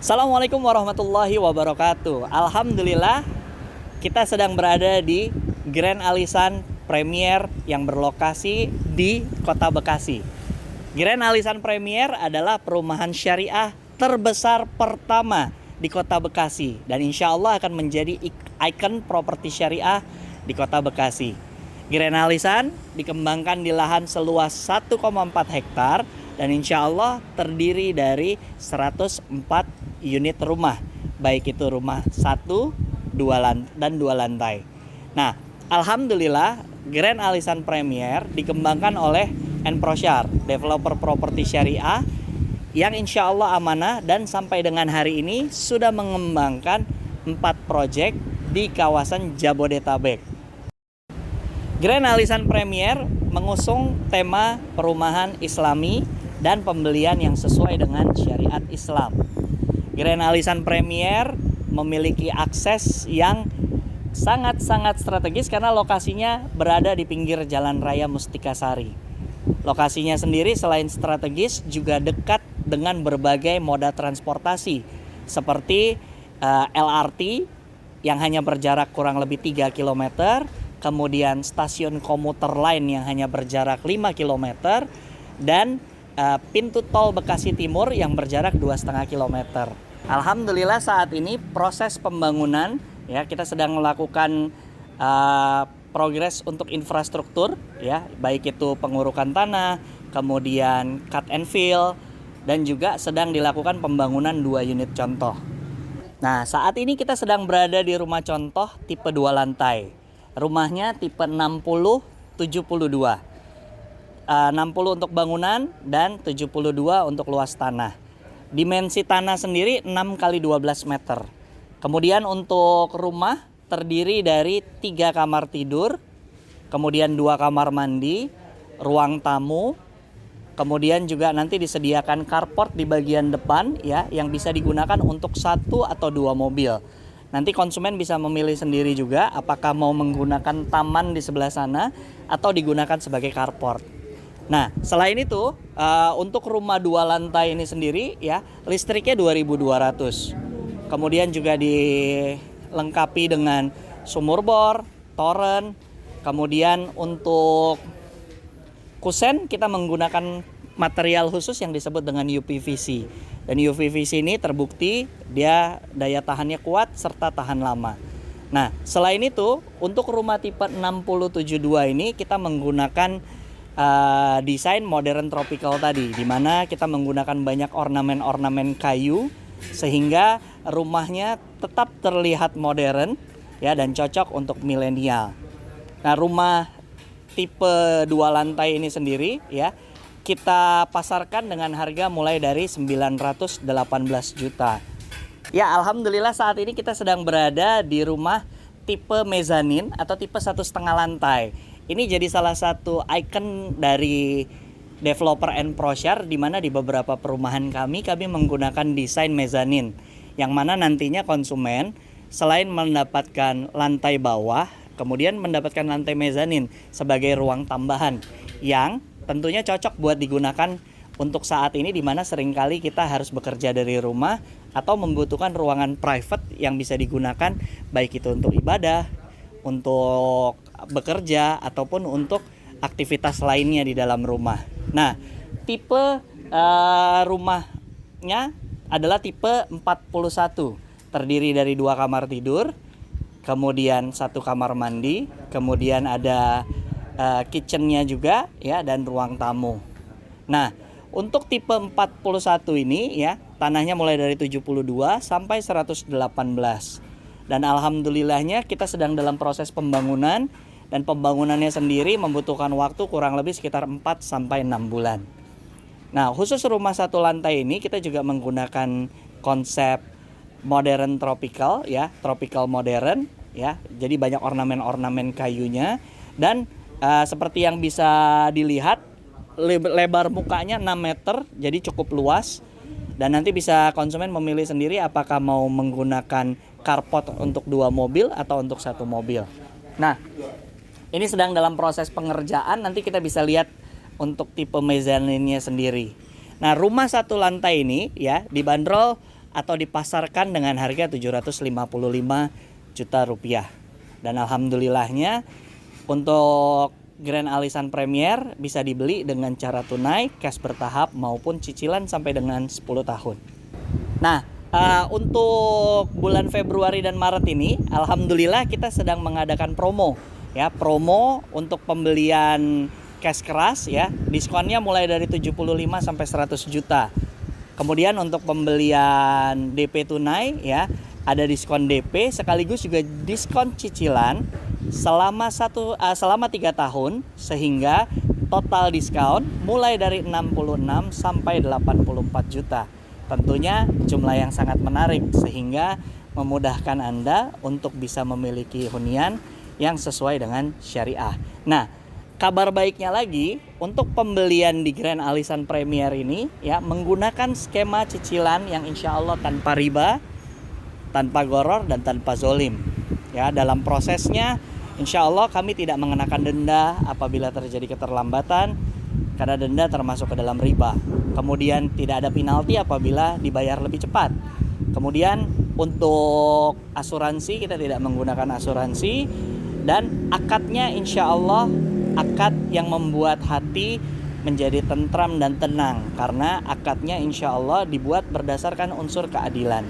Assalamualaikum warahmatullahi wabarakatuh. Alhamdulillah kita sedang berada di Grand Alisan Premier yang berlokasi di Kota Bekasi. Grand Alisan Premier adalah perumahan syariah terbesar pertama di Kota Bekasi dan insya Allah akan menjadi ikon properti syariah di Kota Bekasi. Grand Alisan dikembangkan di lahan seluas 1,4 hektar dan insya Allah terdiri dari 104 unit rumah, baik itu rumah 1, 2 dan 2 lantai. Nah, alhamdulillah Grand Alisan Premier dikembangkan oleh Enprosyar, developer properti syariah yang insya Allah amanah dan sampai dengan hari ini sudah mengembangkan 4 proyek di kawasan Jabodetabek. Grand Alisan Premier mengusung tema perumahan Islami dan pembelian yang sesuai dengan syariat Islam. Grand Alisan Premier memiliki akses yang sangat-sangat strategis karena lokasinya berada di pinggir Jalan Raya Mustikasari. Lokasinya sendiri selain strategis juga dekat dengan berbagai moda transportasi seperti LRT yang hanya berjarak kurang lebih 3 km, kemudian stasiun komuter lain yang hanya berjarak 5 km, dan pintu tol Bekasi Timur yang berjarak 2,5 km. Alhamdulillah saat ini proses pembangunan ya kita sedang melakukan progres untuk infrastruktur ya, baik itu pengurukan tanah, kemudian cut and fill, dan juga sedang dilakukan pembangunan 2 unit contoh. Nah, saat ini kita sedang berada di rumah contoh tipe 2 lantai. Rumahnya tipe 60-72. 60 untuk bangunan dan 72 untuk luas tanah. Dimensi tanah sendiri 6 x 12 meter. Kemudian untuk rumah terdiri dari 3 kamar tidur, kemudian 2 kamar mandi, ruang tamu, kemudian juga nanti disediakan carport di bagian depan ya yang bisa digunakan untuk 1 atau 2 mobil. Nanti konsumen bisa memilih sendiri juga apakah mau menggunakan taman di sebelah sana atau digunakan sebagai carport. Nah, selain itu untuk rumah 2 lantai ini sendiri ya listriknya 2.200. Kemudian juga dilengkapi dengan sumur bor, toren. Kemudian untuk kusen kita menggunakan material khusus yang disebut dengan UPVC. Dan UPVC ini terbukti dia daya tahannya kuat serta tahan lama. Nah, selain itu untuk rumah tipe 6072 ini kita menggunakan desain modern tropical tadi, di mana kita menggunakan banyak ornamen-ornamen kayu sehingga rumahnya tetap terlihat modern ya dan cocok untuk milenial. Nah, rumah tipe 2 lantai ini sendiri ya kita pasarkan dengan harga mulai dari 918 juta. Ya, alhamdulillah saat ini kita sedang berada di rumah tipe mezanin atau tipe 1,5 lantai. Ini jadi salah satu ikon dari developer Enprosyar di mana di beberapa perumahan kami menggunakan desain mezanin yang mana nantinya konsumen selain mendapatkan lantai bawah, kemudian mendapatkan lantai mezanin sebagai ruang tambahan yang tentunya cocok buat digunakan untuk saat ini di mana seringkali kita harus bekerja dari rumah atau membutuhkan ruangan private yang bisa digunakan baik itu untuk ibadah, untuk bekerja ataupun untuk aktivitas lainnya di dalam rumah. Nah, tipe rumahnya adalah tipe 41, terdiri dari 2 kamar tidur, kemudian 1 kamar mandi, kemudian ada kitchennya juga ya dan ruang tamu. Nah, untuk tipe 41 ini ya tanahnya mulai dari 72 sampai 118. Dan alhamdulillahnya kita sedang dalam proses pembangunan dan pembangunannya sendiri membutuhkan waktu kurang lebih sekitar 4 sampai 6 bulan. Nah, khusus rumah 1 lantai ini kita juga menggunakan konsep modern tropical ya, tropical modern ya. Jadi banyak ornamen-ornamen kayunya dan seperti yang bisa dilihat lebar mukanya 6 meter, jadi cukup luas. Dan nanti bisa konsumen memilih sendiri apakah mau menggunakan carport untuk 2 mobil atau untuk 1 mobil. Nah, ini sedang dalam proses pengerjaan, nanti kita bisa lihat untuk tipe mezaninnya sendiri. Nah, rumah 1 lantai ini ya dibanderol atau dipasarkan dengan harga 755 juta rupiah. Dan alhamdulillahnya untuk Grand Alisan Premier bisa dibeli dengan cara tunai, cash bertahap maupun cicilan sampai dengan 10 tahun. Nah, untuk bulan Februari dan Maret ini alhamdulillah kita sedang mengadakan promo ya, promo untuk pembelian cash keras ya. Diskonnya mulai dari 75 sampai 100 juta. Kemudian untuk pembelian DP tunai ya, ada diskon DP sekaligus juga diskon cicilan selama 3 tahun, sehingga total diskon mulai dari 66 sampai 84 juta. Tentunya jumlah yang sangat menarik sehingga memudahkan Anda untuk bisa memiliki hunian yang sesuai dengan syariah. Nah, kabar baiknya lagi, untuk pembelian di Grand Alisan Premier ini ya menggunakan skema cicilan yang insya Allah tanpa riba, tanpa goror, dan tanpa zolim. Ya, dalam prosesnya insya Allah kami tidak mengenakan denda apabila terjadi keterlambatan, karena denda termasuk ke dalam riba. Kemudian tidak ada penalti apabila dibayar lebih cepat. Kemudian untuk asuransi kita tidak menggunakan asuransi, dan akadnya insya Allah akad yang membuat hati menjadi tentram dan tenang, karena akadnya insya Allah dibuat berdasarkan unsur keadilan.